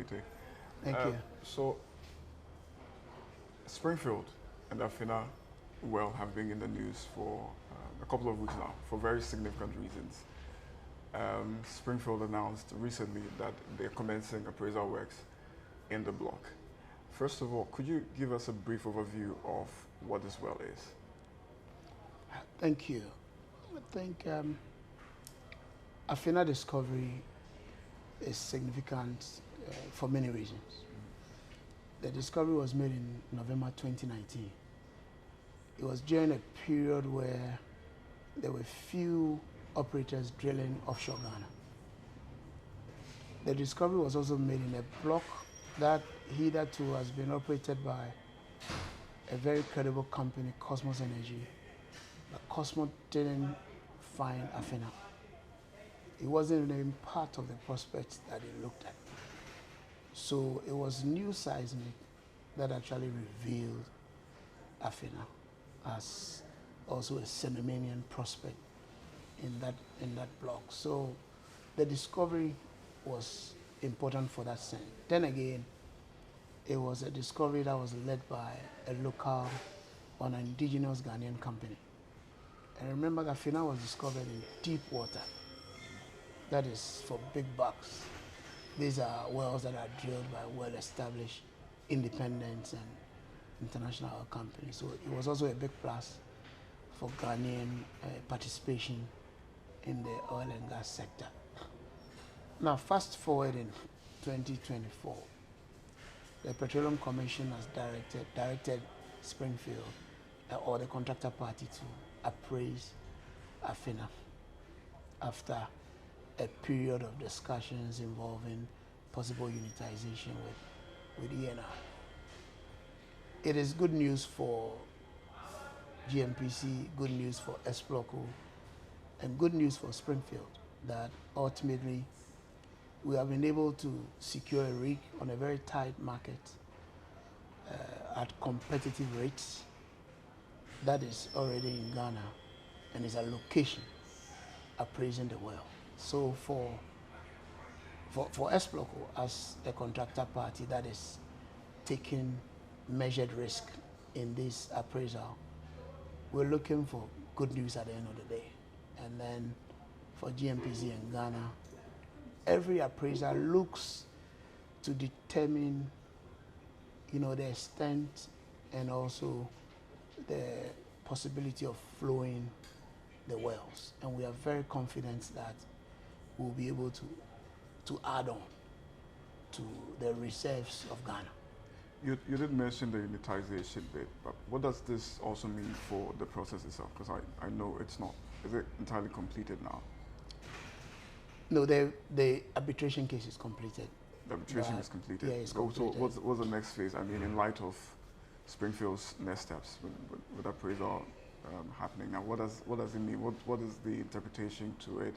Aryeetey. Thank you. So, Springfield and Afina well have been in the news for a couple of weeks now for very significant reasons. Springfield announced recently that they're commencing appraisal works in the block. First of all, could you give us a brief overview of what this well is? Thank you. I think Afina discovery is significant for many reasons. The discovery was made in November 2019. It was during a period where there were few operators drilling offshore Ghana. The discovery was also made in a block that hitherto has been operated by a very credible company, Cosmos Energy. But Cosmos didn't find Afina. It wasn't even part of the prospects that it looked at. So it was new seismic that actually revealed Afina as also a Cenomanian prospect in that block. So the discovery was important for that sense. Then again, it was a discovery that was led by a local or an indigenous Ghanaian company. And remember that Afina was discovered in deep water. That is for big bucks. These are wells that are drilled by well-established independent and international oil companies. So it was also a big plus for Ghanaian participation in the oil and gas sector. Now, fast forward in 2024, the Petroleum Commission has directed Springfield or the contractor party to appraise Afina after a period of discussions involving possible unitization with ENI. It is good news for GMPC, good news for Explorco, and good news for Springfield that ultimately we have been able to secure a rig on a very tight market at competitive rates that is already in Ghana and is a location appraising the well. So for Explorco as a contractor party that is taking measured risk in this appraisal, we're looking for good news at the end of the day. And then for GMPC in Ghana, every appraiser looks to determine, the extent and also the possibility of flowing the wells. And we are very confident that we'll be able to add on to the reserves of Ghana. You did mention the unitization bit, but what does this also mean for the process itself? Because I know it's not. Is it entirely completed now? No, the arbitration case is completed. The arbitration is completed? Yeah, it's completed. So what's the next phase? I mean, in light of Springfield's next steps with appraisal happening now, what does it mean? What is the interpretation to it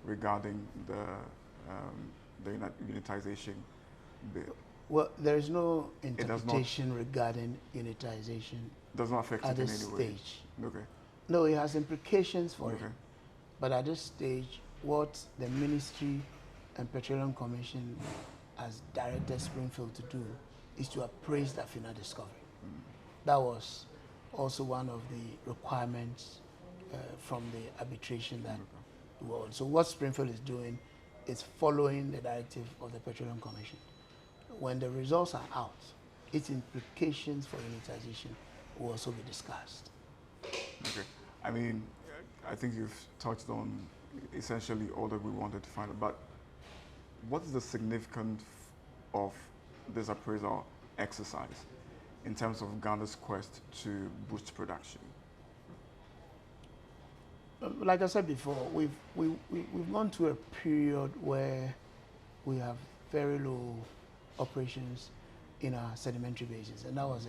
regarding the unitization bit? Well, there is no interpretation regarding unitization. Does not affect at it in this any way? stage. Okay. No, it has implications for okay. it. But at this stage, what the Ministry and Petroleum Commission has directed Springfield to do is to appraise the Afina discovery. That was also one of the requirements from the arbitration that we were on. So what Springfield is doing is following the directive of the Petroleum Commission. When the results are out, its implications for unitization will also be discussed. Okay. I mean, I think you've touched on essentially all that we wanted to find out, but what is the significance of this appraisal exercise in terms of Ghana's quest to boost production? Like I said before, we've gone through a period where we have very low operations in our sedimentary basins, and that was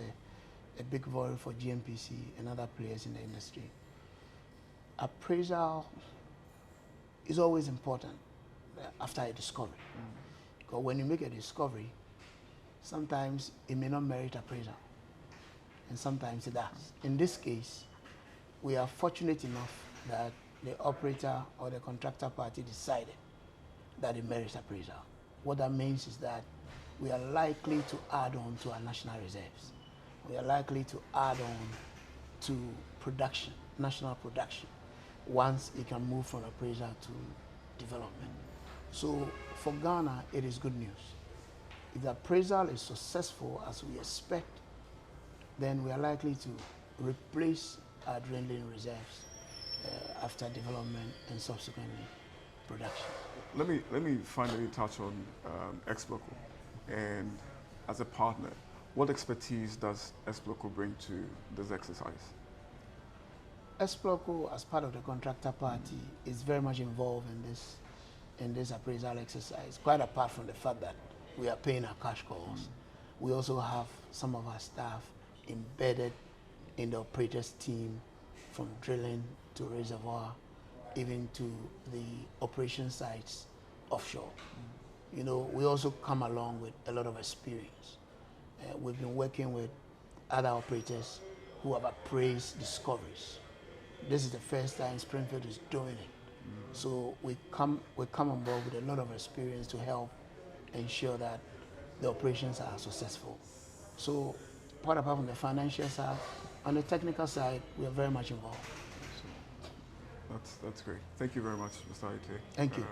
a big worry for GMPC and other players in the industry. Appraisal is always important after a discovery. Because when you make a discovery, sometimes it may not merit appraisal, and sometimes it does. In this case, we are fortunate enough that the operator or the contractor party decided that it merits appraisal. What that means is that we are likely to add on to our national reserves. We are likely to add on to production, national production, once it can move from appraisal to development. So for Ghana, it is good news. If the appraisal is successful as we expect, then we are likely to replace our dwindling reserves after development and subsequently production. Let me finally touch on Explorco. And as a partner, what expertise does Explorco bring to this exercise? Explorco, as part of the contractor party, is very much involved in this appraisal exercise, quite apart from the fact that we are paying our cash calls. We also have some of our staff embedded in the operators team, from drilling to reservoir, even to the operation sites offshore. You know, we also come along with a lot of experience. We've been working with other operators who have appraised discoveries. This is the first time Springfield is doing it. So we come on board with a lot of experience to help ensure that the operations are successful. So apart from the financial side, on the technical side, we are very much involved. That's great. Thank you very much, Mr. Aryeetey. Thank you.